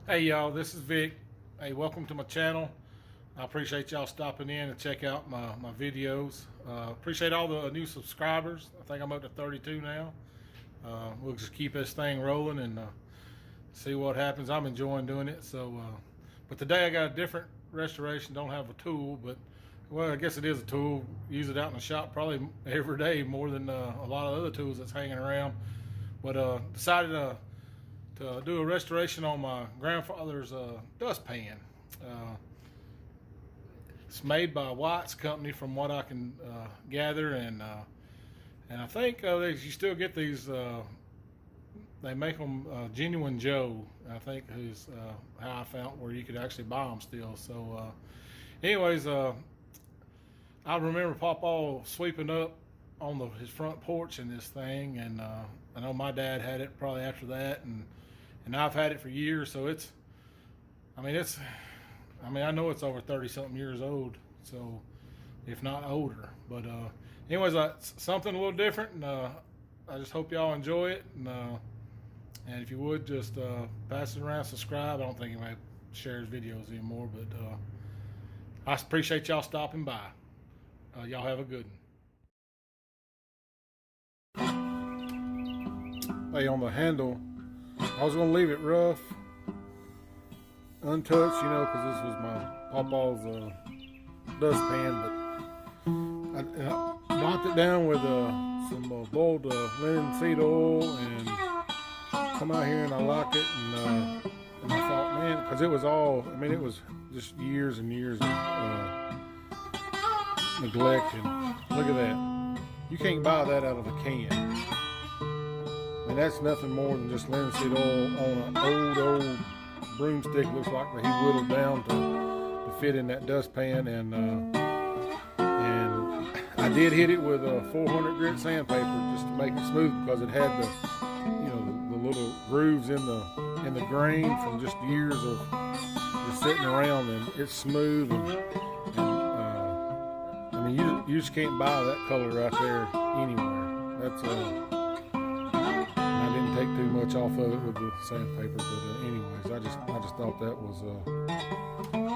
Hey y'all, this is Vic. Hey, welcome to my channel. I appreciate y'all stopping in and check out my videos. Appreciate all the new subscribers. I think I'm up to 32 now. We'll just keep this thing rolling and see what happens. I'm enjoying doing it. But today I got a different restoration. Don't have a tool, but well, I guess it is a tool. Use it out in the shop probably every day more than a lot of other tools that's hanging around. But decided to do a restoration on my grandfather's dustpan. It's made by White's company, from what I can gather, and I think you still get these. They make them Genuine Joe, I think, is how I found where you could actually buy them still. So, anyways, I remember pawpaw sweeping up on his front porch in this thing, and I know my dad had it probably after that, and I've had it for years. So I know it's over 30-something years old, so if not older. But anyways, something a little different, and I just hope y'all enjoy it. And if you would, just pass it around, subscribe. I don't think anybody shares videos anymore, but I appreciate y'all stopping by. Y'all have a good one. Hey, on the handle, I was going to leave it rough, untouched, because this was my pawpaw's dustpan, but I knocked it down with some boiled linseed oil, and come out here and I like it, and I thought, man, because it was it was just years and years of neglect, and look at that. You can't buy that out of a can. And that's nothing more than just linseed oil on an old broomstick. Looks like that he whittled down to fit in that dustpan, and I did hit it with a 400 grit sandpaper just to make it smooth, because it had the little grooves in the grain from just years of just sitting around, and it's smooth, and you just can't buy that color right there anywhere. That's take too much off of it with the sandpaper, but anyways, I just thought that was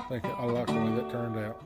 I like the way that turned out.